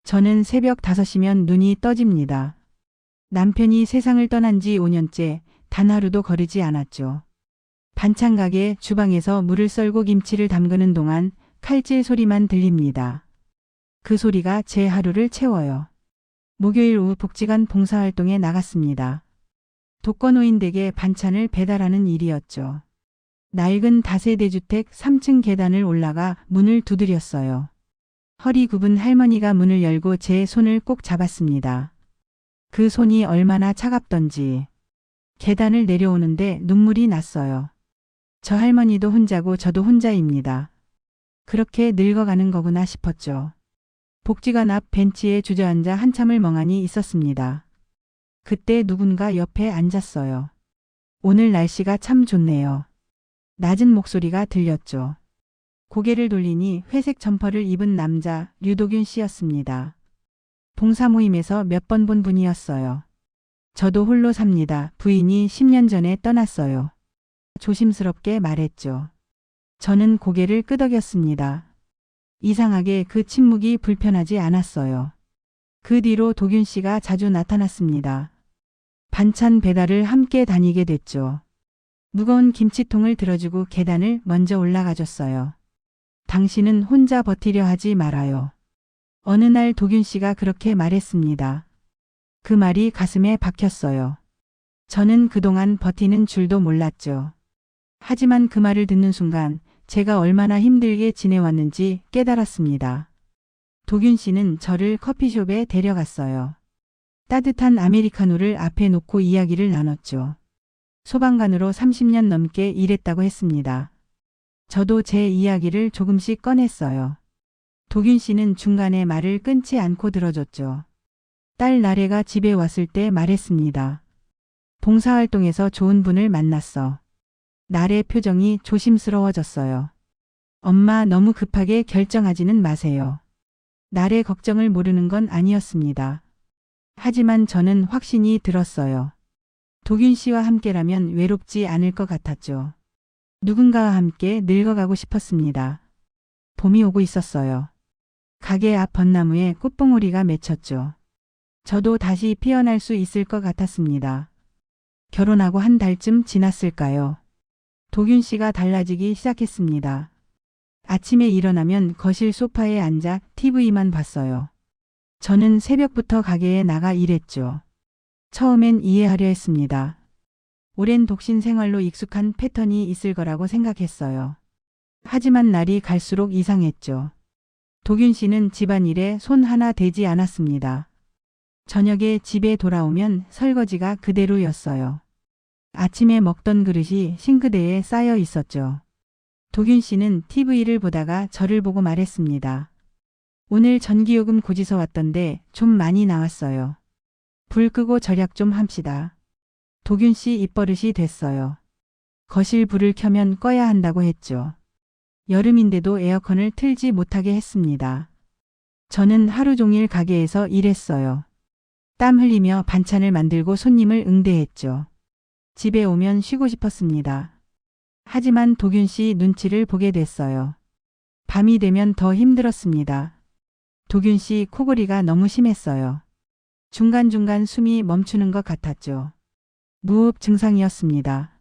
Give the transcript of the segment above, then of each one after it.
저는 새벽 5시면 눈이 떠집니다. 남편이 세상을 떠난 지 5년째 단 하루도 거르지 않았죠. 반찬 가게 주방에서 물을 썰고 김치를 담그는 동안 칼질 소리만 들립니다. 그 소리가 제 하루를 채워요. 목요일 오후 복지관 봉사활동에 나갔습니다. 독거노인 댁에 반찬을 배달하는 일이었죠. 낡은 다세대주택 3층 계단을 올라가 문을 두드렸어요. 허리 굽은 할머니가 문을 열고 제 손을 꼭 잡았습니다. 그 손이 얼마나 차갑던지. 계단을 내려오는데 눈물이 났어요. 저 할머니도 혼자고 저도 혼자입니다. 그렇게 늙어가는 거구나 싶었죠. 복지관 앞 벤치에 주저앉아 한참을 멍하니 있었습니다. 그때 누군가 옆에 앉았어요. 오늘 날씨가 참 좋네요. 낮은 목소리가 들렸죠. 고개를 돌리니 회색 점퍼를 입은 남자 류도균 씨였습니다. 봉사 모임에서 몇 번 본 분이었어요. 저도 홀로 삽니다. 부인이 10년 전에 떠났어요. 조심스럽게 말했죠. 저는 고개를 끄덕였습니다. 이상하게 그 침묵이 불편하지 않았어요. 그 뒤로 도균 씨가 자주 나타났습니다. 반찬 배달을 함께 다니게 됐죠. 무거운 김치통을 들어주고 계단을 먼저 올라가줬어요. 당신은 혼자 버티려 하지 말아요. 어느 날 도균 씨가 그렇게 말했습니다. 그 말이 가슴에 박혔어요. 저는 그동안 버티는 줄도 몰랐죠. 하지만 그 말을 듣는 순간 제가 얼마나 힘들게 지내왔는지 깨달았습니다. 도균 씨는 저를 커피숍에 데려갔어요. 따뜻한 아메리카노를 앞에 놓고 이야기를 나눴죠. 소방관으로 30년 넘게 일했다고 했습니다. 저도 제 이야기를 조금씩 꺼냈어요. 도균 씨는 중간에 말을 끊지 않고 들어줬죠. 딸 나래가 집에 왔을 때 말했습니다. 봉사활동에서 좋은 분을 만났어. 나래 표정이 조심스러워졌어요. 엄마 너무 급하게 결정하지는 마세요. 나래 걱정을 모르는 건 아니었습니다. 하지만 저는 확신이 들었어요. 도균 씨와 함께라면 외롭지 않을 것 같았죠. 누군가와 함께 늙어가고 싶었습니다. 봄이 오고 있었어요. 가게 앞 벚나무에 꽃봉오리가 맺혔죠. 저도 다시 피어날 수 있을 것 같았습니다. 결혼하고 한 달쯤 지났을까요? 도균 씨가 달라지기 시작했습니다. 아침에 일어나면 거실 소파에 앉아 TV만 봤어요. 저는 새벽부터 가게에 나가 일했죠. 처음엔 이해하려 했습니다. 오랜 독신 생활로 익숙한 패턴이 있을 거라고 생각했어요. 하지만 날이 갈수록 이상했죠. 도균 씨는 집안일에 손 하나 대지 않았습니다. 저녁에 집에 돌아오면 설거지가 그대로였어요. 아침에 먹던 그릇이 싱크대에 쌓여 있었죠. 도균 씨는 TV를 보다가 저를 보고 말했습니다. 오늘 전기요금 고지서 왔던데 좀 많이 나왔어요. 불 끄고 절약 좀 합시다. 도균 씨 입버릇이 됐어요. 거실 불을 켜면 꺼야 한다고 했죠. 여름인데도 에어컨을 틀지 못하게 했습니다. 저는 하루 종일 가게에서 일했어요. 땀 흘리며 반찬을 만들고 손님을 응대했죠. 집에 오면 쉬고 싶었습니다. 하지만 도균 씨 눈치를 보게 됐어요. 밤이 되면 더 힘들었습니다. 도균 씨 코골이가 너무 심했어요. 중간중간 숨이 멈추는 것 같았죠. 무호흡 증상이었습니다.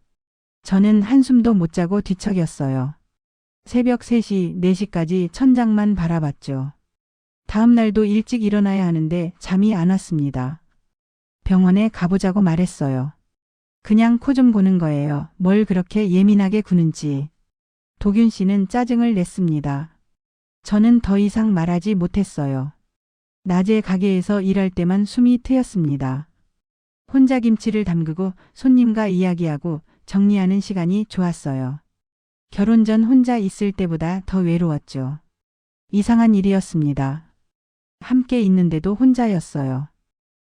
저는 한숨도 못 자고 뒤척였어요. 새벽 3시, 4시까지 천장만 바라봤죠. 다음 날도 일찍 일어나야 하는데 잠이 안 왔습니다. 병원에 가보자고 말했어요. 그냥 코 좀 고는 거예요. 뭘 그렇게 예민하게 구는지. 도균 씨는 짜증을 냈습니다. 저는 더 이상 말하지 못했어요. 낮에 가게에서 일할 때만 숨이 트였습니다. 혼자 김치를 담그고 손님과 이야기하고 정리하는 시간이 좋았어요. 결혼 전 혼자 있을 때보다 더 외로웠죠. 이상한 일이었습니다. 함께 있는데도 혼자였어요.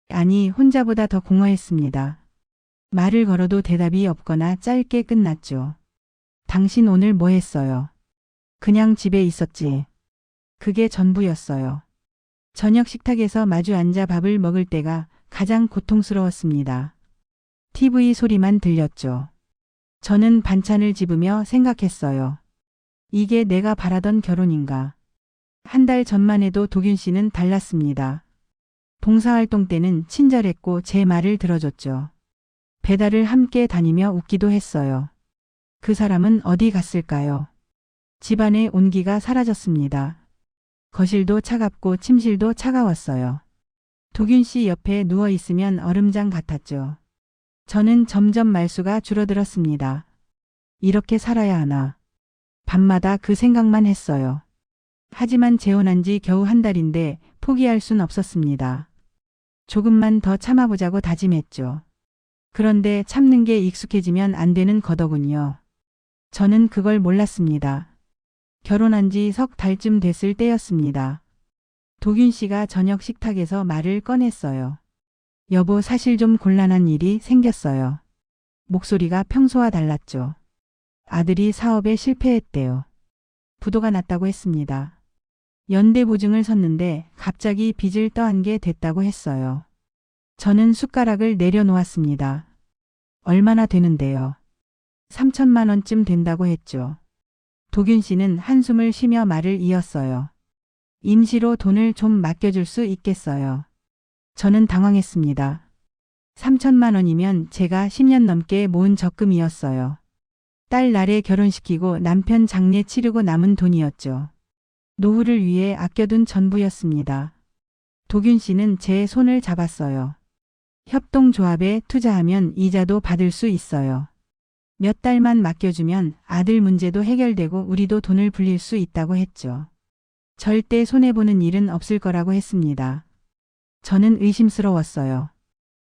아니, 혼자보다 더 공허했습니다. 말을 걸어도 대답이 없거나 짧게 끝났죠. 당신 오늘 뭐 했어요? 그냥 집에 있었지. 그게 전부였어요. 저녁 식탁에서 마주 앉아 밥을 먹을 때가 가장 고통스러웠습니다. TV 소리만 들렸죠. 저는 반찬을 집으며 생각했어요. 이게 내가 바라던 결혼인가? 한 달 전만 해도 도균 씨는 달랐습니다. 봉사활동 때는 친절했고 제 말을 들어줬죠. 배달을 함께 다니며 웃기도 했어요. 그 사람은 어디 갔을까요? 집안의 온기가 사라졌습니다. 거실도 차갑고 침실도 차가웠어요. 도균 씨 옆에 누워 있으면 얼음장 같았죠. 저는 점점 말수가 줄어들었습니다. 이렇게 살아야 하나. 밤마다 그 생각만 했어요. 하지만 재혼한 지 겨우 한 달인데 포기할 순 없었습니다. 조금만 더 참아보자고 다짐했죠. 그런데 참는 게 익숙해지면 안 되는 거더군요. 저는 그걸 몰랐습니다. 결혼한 지 석 달쯤 됐을 때였습니다. 도균 씨가 저녁 식탁에서 말을 꺼냈어요. 여보, 사실 좀 곤란한 일이 생겼어요. 목소리가 평소와 달랐죠. 아들이 사업에 실패했대요. 부도가 났다고 했습니다. 연대 보증을 섰는데 갑자기 빚을 떠안 게 됐다고 했어요. 저는 숟가락을 내려놓았습니다. 얼마나 되는데요? 3천만 원쯤 된다고 했죠. 도균 씨는 한숨을 쉬며 말을 이었어요. 임시로 돈을 좀 맡겨줄 수 있겠어요? 저는 당황했습니다. 3천만 원이면 제가 10년 넘게 모은 적금이었어요. 딸 나래 결혼시키고 남편 장례 치르고 남은 돈이었죠. 노후를 위해 아껴둔 전부였습니다. 도균 씨는 제 손을 잡았어요. 협동조합에 투자하면 이자도 받을 수 있어요. 몇 달만 맡겨주면 아들 문제도 해결되고 우리도 돈을 불릴 수 있다고 했죠. 절대 손해보는 일은 없을 거라고 했습니다. 저는 의심스러웠어요.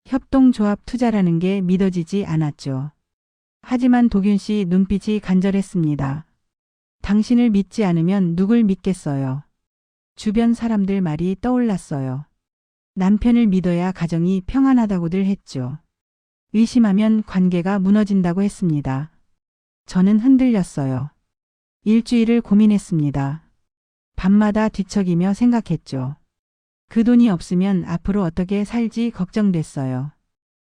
협동조합 투자라는 게 믿어지지 않았죠. 하지만 도균 씨 눈빛이 간절했습니다. 당신을 믿지 않으면 누굴 믿겠어요. 주변 사람들 말이 떠올랐어요. 남편을 믿어야 가정이 평안하다고들 했죠. 의심하면 관계가 무너진다고 했습니다. 저는 흔들렸어요. 일주일을 고민했습니다. 밤마다 뒤척이며 생각했죠. 그 돈이 없으면 앞으로 어떻게 살지 걱정됐어요.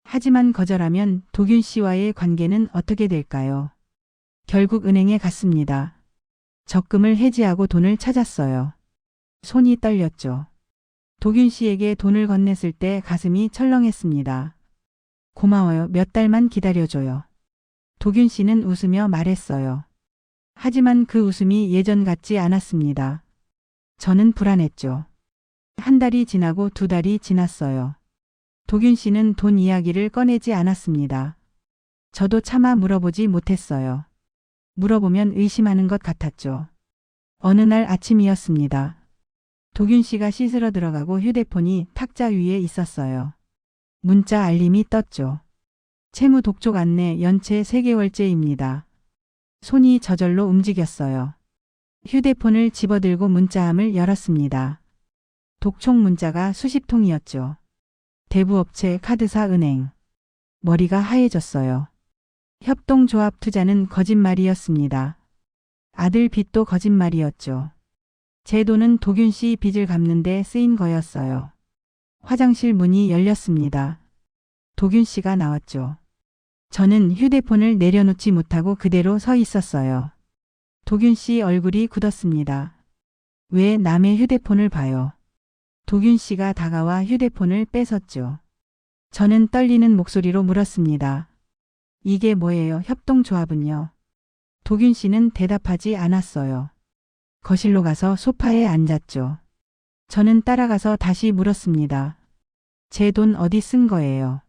하지만 거절하면 도균 씨와의 관계는 어떻게 될까요? 결국 은행에 갔습니다. 적금을 해지하고 돈을 찾았어요. 손이 떨렸죠. 도균 씨에게 돈을 건넸을 때 가슴이 철렁했습니다. 고마워요. 몇 달만 기다려줘요. 도균 씨는 웃으며 말했어요. 하지만 그 웃음이 예전 같지 않았습니다. 저는 불안했죠. 한 달이 지나고 두 달이 지났어요. 도균 씨는 돈 이야기를 꺼내지 않았습니다. 저도 차마 물어보지 못했어요. 물어보면 의심하는 것 같았죠. 어느 날 아침이었습니다. 도균 씨가 씻으러 들어가고 휴대폰이 탁자 위에 있었어요. 문자 알림이 떴죠. 채무 독촉 안내 연체 3개월째입니다. 손이 저절로 움직였어요. 휴대폰을 집어들고 문자함을 열었습니다. 독촉 문자가 수십 통이었죠. 대부업체, 카드사, 은행. 머리가 하얘졌어요. 협동조합 투자는 거짓말이었습니다. 아들 빚도 거짓말이었죠. 제 돈은 도균 씨 빚을 갚는 데 쓰인 거였어요. 화장실 문이 열렸습니다. 도균 씨가 나왔죠. 저는 휴대폰을 내려놓지 못하고 그대로 서 있었어요. 도균 씨 얼굴이 굳었습니다. 왜 남의 휴대폰을 봐요? 도균 씨가 다가와 휴대폰을 뺏었죠. 저는 떨리는 목소리로 물었습니다. 이게 뭐예요? 협동조합은요? 도균 씨는 대답하지 않았어요. 거실로 가서 소파에 앉았죠. 저는 따라가서 다시 물었습니다. 제 돈 어디 쓴 거예요?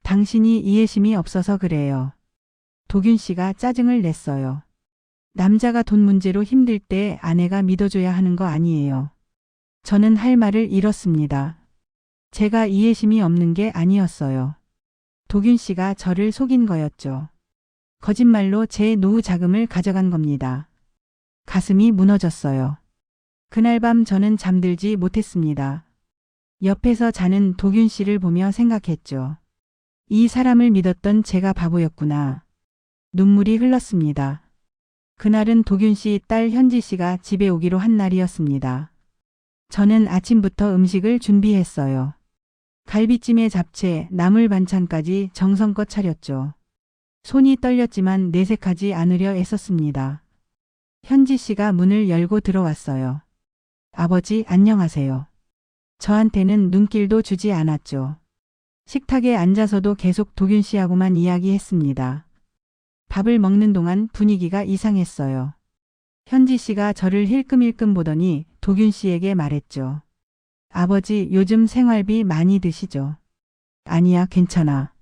당신이 이해심이 없어서 그래요. 도균 씨가 짜증을 냈어요. 남자가 돈 문제로 힘들 때 아내가 믿어줘야 하는 거 아니에요. 저는 할 말을 잃었습니다. 제가 이해심이 없는 게 아니었어요. 도균 씨가 저를 속인 거였죠. 거짓말로 제 노후 자금을 가져간 겁니다. 가슴이 무너졌어요. 그날 밤 저는 잠들지 못했습니다. 옆에서 자는 도균 씨를 보며 생각했죠. 이 사람을 믿었던 제가 바보였구나. 눈물이 흘렀습니다. 그날은 도균 씨 딸 현지 씨가 집에 오기로 한 날이었습니다. 저는 아침부터 음식을 준비했어요. 갈비찜에 잡채, 나물 반찬까지 정성껏 차렸죠. 손이 떨렸지만 내색하지 않으려 애썼습니다. 현지 씨가 문을 열고 들어왔어요. 아버지 안녕하세요. 저한테는 눈길도 주지 않았죠. 식탁에 앉아서도 계속 도균 씨하고만 이야기했습니다. 밥을 먹는 동안 분위기가 이상했어요. 현지 씨가 저를 힐끔힐끔 보더니 도균 씨에게 말했죠. 아버지 요즘 생활비 많이 드시죠? 아니야 괜찮아.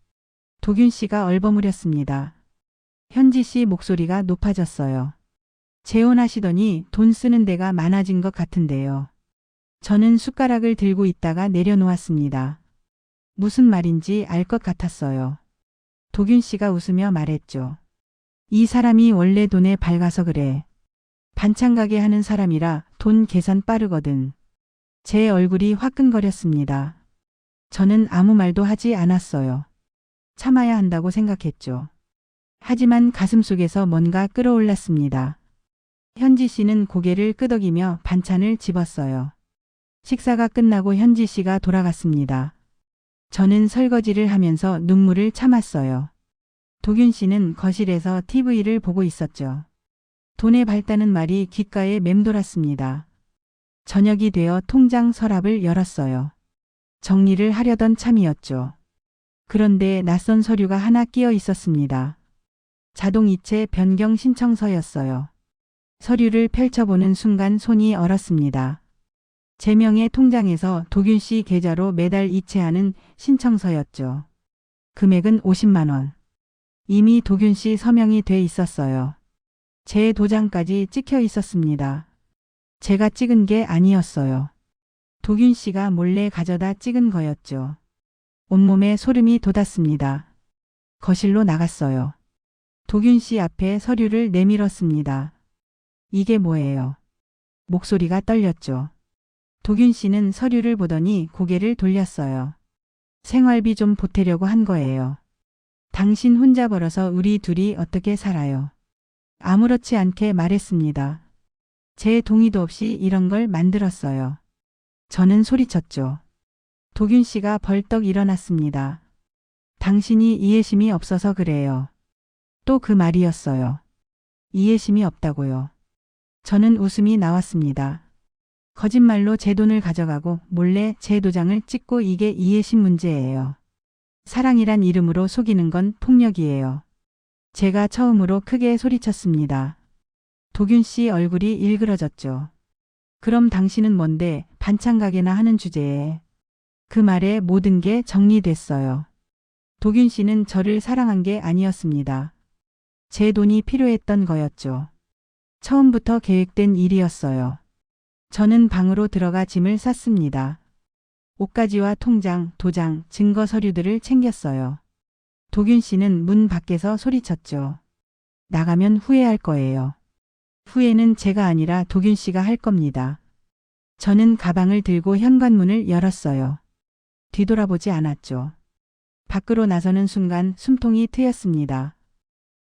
도균 씨가 얼버무렸습니다. 현지 씨 목소리가 높아졌어요. 재혼하시더니 돈 쓰는 데가 많아진 것 같은데요. 저는 숟가락을 들고 있다가 내려놓았습니다. 무슨 말인지 알 것 같았어요. 도균 씨가 웃으며 말했죠. 이 사람이 원래 돈에 밝아서 그래. 반찬 가게 하는 사람이라 돈 계산 빠르거든. 제 얼굴이 화끈거렸습니다. 저는 아무 말도 하지 않았어요. 참아야 한다고 생각했죠. 하지만 가슴속에서 뭔가 끓어올랐습니다. 현지 씨는 고개를 끄덕이며 반찬을 집었어요. 식사가 끝나고 현지 씨가 돌아갔습니다. 저는 설거지를 하면서 눈물을 참았어요. 도균 씨는 거실에서 TV를 보고 있었죠. 돈에 밝다는 말이 귓가에 맴돌았습니다. 저녁이 되어 통장 서랍을 열었어요. 정리를 하려던 참이었죠. 그런데 낯선 서류가 하나 끼어 있었습니다. 자동이체 변경 신청서였어요. 서류를 펼쳐보는 순간 손이 얼었습니다. 제 명의 통장에서 도균 씨 계좌로 매달 이체하는 신청서였죠. 금액은 50만 원. 이미 도균 씨 서명이 돼 있었어요. 제 도장까지 찍혀 있었습니다. 제가 찍은 게 아니었어요. 도균 씨가 몰래 가져다 찍은 거였죠. 온몸에 소름이 돋았습니다. 거실로 나갔어요. 도균 씨 앞에 서류를 내밀었습니다. 이게 뭐예요? 목소리가 떨렸죠. 도균 씨는 서류를 보더니 고개를 돌렸어요. 생활비 좀 보태려고 한 거예요. 당신 혼자 벌어서 우리 둘이 어떻게 살아요? 아무렇지 않게 말했습니다. 제 동의도 없이 이런 걸 만들었어요. 저는 소리쳤죠. 도균 씨가 벌떡 일어났습니다. 당신이 이해심이 없어서 그래요. 또 그 말이었어요. 이해심이 없다고요. 저는 웃음이 나왔습니다. 거짓말로 제 돈을 가져가고 몰래 제 도장을 찍고 이게 이해심 문제예요. 사랑이란 이름으로 속이는 건 폭력이에요. 제가 처음으로 크게 소리쳤습니다. 도균 씨 얼굴이 일그러졌죠. 그럼 당신은 뭔데 반찬 가게나 하는 주제에. 그 말에 모든 게 정리됐어요. 도균 씨는 저를 사랑한 게 아니었습니다. 제 돈이 필요했던 거였죠. 처음부터 계획된 일이었어요. 저는 방으로 들어가 짐을 쌌습니다. 옷가지와 통장, 도장, 증거 서류들을 챙겼어요. 도균 씨는 문 밖에서 소리쳤죠. 나가면 후회할 거예요. 후회는 제가 아니라 도균 씨가 할 겁니다. 저는 가방을 들고 현관문을 열었어요. 뒤돌아보지 않았죠. 밖으로 나서는 순간 숨통이 트였습니다.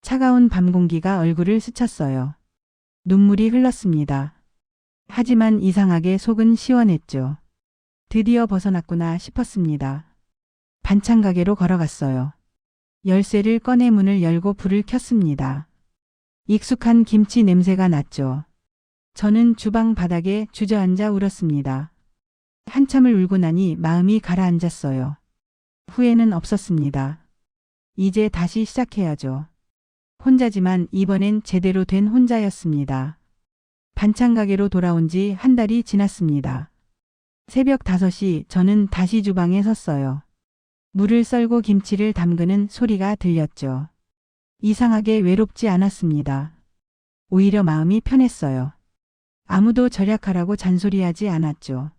차가운 밤 공기가 얼굴을 스쳤어요. 눈물이 흘렀습니다. 하지만 이상하게 속은 시원했죠. 드디어 벗어났구나 싶었습니다. 반찬 가게로 걸어갔어요. 열쇠를 꺼내 문을 열고 불을 켰습니다. 익숙한 김치 냄새가 났죠. 저는 주방 바닥에 주저앉아 울었습니다. 한참을 울고 나니 마음이 가라앉았어요. 후회는 없었습니다. 이제 다시 시작해야죠. 혼자지만 이번엔 제대로 된 혼자였습니다. 반찬 가게로 돌아온 지 한 달이 지났습니다. 새벽 5시 저는 다시 주방에 섰어요. 물을 썰고 김치를 담그는 소리가 들렸죠. 이상하게 외롭지 않았습니다. 오히려 마음이 편했어요. 아무도 절약하라고 잔소리하지 않았죠.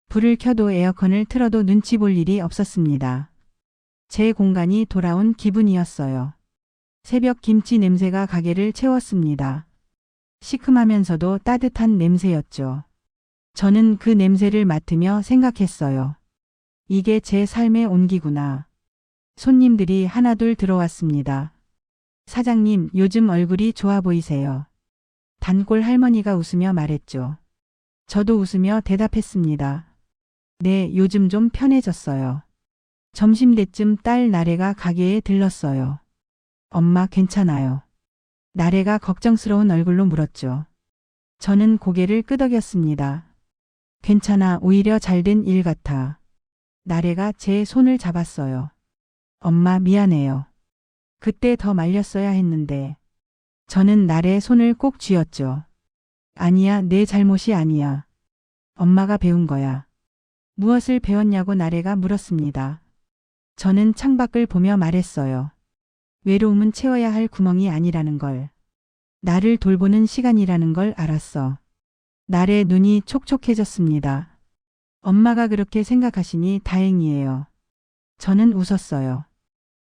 불을 켜도 에어컨을 틀어도 눈치 볼 일이 없었습니다. 제 공간이 돌아온 기분이었어요. 새벽 김치 냄새가 가게를 채웠습니다. 시큼하면서도 따뜻한 냄새였죠. 저는 그 냄새를 맡으며 생각했어요. 이게 제 삶의 온기구나. 손님들이 하나둘 들어왔습니다. 사장님, 요즘 얼굴이 좋아 보이세요. 단골 할머니가 웃으며 말했죠. 저도 웃으며 대답했습니다. 네, 요즘 좀 편해졌어요. 점심때쯤 딸 나래가 가게에 들렀어요. 엄마 괜찮아요. 나래가 걱정스러운 얼굴로 물었죠. 저는 고개를 끄덕였습니다. 괜찮아, 오히려 잘된 일 같아. 나래가 제 손을 잡았어요. 엄마 미안해요. 그때 더 말렸어야 했는데. 저는 나래의 손을 꼭 쥐었죠. 아니야, 내 잘못이 아니야. 엄마가 배운 거야. 무엇을 배웠냐고 나래가 물었습니다. 저는 창밖을 보며 말했어요. 외로움은 채워야 할 구멍이 아니라는 걸. 나를 돌보는 시간이라는 걸 알았어. 나래의 눈이 촉촉해졌습니다. 엄마가 그렇게 생각하시니 다행이에요. 저는 웃었어요.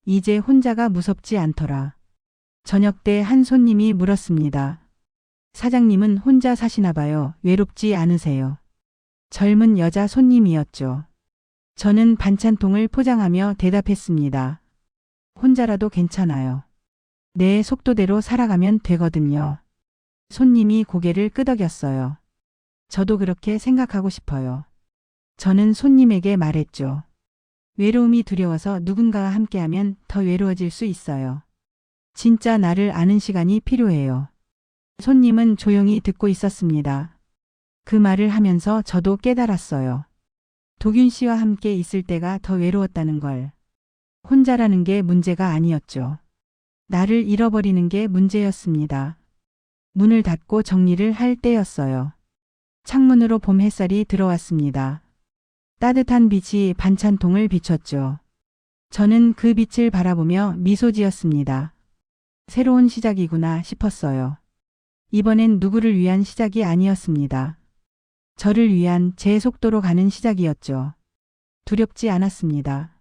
이제 혼자가 무섭지 않더라. 저녁 때 한 손님이 물었습니다. 사장님은 혼자 사시나 봐요. 외롭지 않으세요? 젊은 여자 손님이었죠. 저는 반찬통을 포장하며 대답했습니다. 혼자라도 괜찮아요. 내 속도대로 살아가면 되거든요. 손님이 고개를 끄덕였어요. 저도 그렇게 생각하고 싶어요. 저는 손님에게 말했죠. 외로움이 두려워서 누군가와 함께하면 더 외로워질 수 있어요. 진짜 나를 아는 시간이 필요해요. 손님은 조용히 듣고 있었습니다. 그 말을 하면서 저도 깨달았어요. 도균 씨와 함께 있을 때가 더 외로웠다는 걸. 혼자라는 게 문제가 아니었죠. 나를 잃어버리는 게 문제였습니다. 문을 닫고 정리를 할 때였어요. 창문으로 봄 햇살이 들어왔습니다. 따뜻한 빛이 반찬통을 비췄죠. 저는 그 빛을 바라보며 미소 지었습니다. 새로운 시작이구나 싶었어요. 이번엔 누구를 위한 시작이 아니었습니다. 저를 위한 제 속도로 가는 시작이었죠. 두렵지 않았습니다.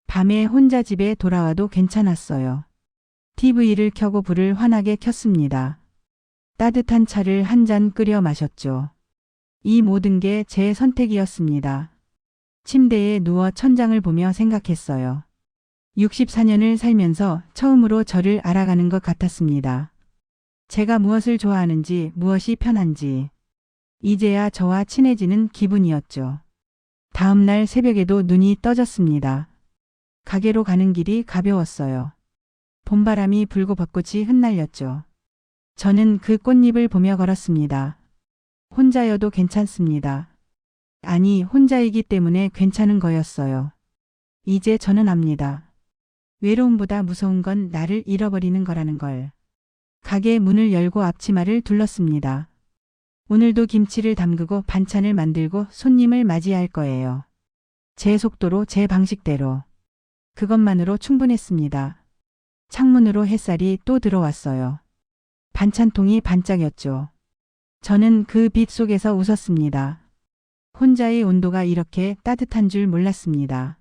밤에 혼자 집에 돌아와도 괜찮았어요. TV를 켜고 불을 환하게 켰습니다. 따뜻한 차를 한 잔 끓여 마셨죠. 이 모든 게 제 선택이었습니다. 침대에 누워 천장을 보며 생각했어요. 64년을 살면서 처음으로 저를 알아가는 것 같았습니다. 제가 무엇을 좋아하는지, 무엇이 편한지. 이제야 저와 친해지는 기분이었죠. 다음 날 새벽에도 눈이 떠졌습니다. 가게로 가는 길이 가벼웠어요. 봄바람이 불고 벚꽃이 흩날렸죠. 저는 그 꽃잎을 보며 걸었습니다. 혼자여도 괜찮습니다. 아니, 혼자이기 때문에 괜찮은 거였어요. 이제 저는 압니다. 외로움보다 무서운 건 나를 잃어버리는 거라는 걸. 가게 문을 열고 앞치마를 둘렀습니다. 오늘도 김치를 담그고 반찬을 만들고 손님을 맞이할 거예요. 제 속도로 제 방식대로. 그것만으로 충분했습니다. 창문으로 햇살이 또 들어왔어요. 반찬통이 반짝였죠. 저는 그 빛 속에서 웃었습니다. 혼자의 온도가 이렇게 따뜻한 줄 몰랐습니다.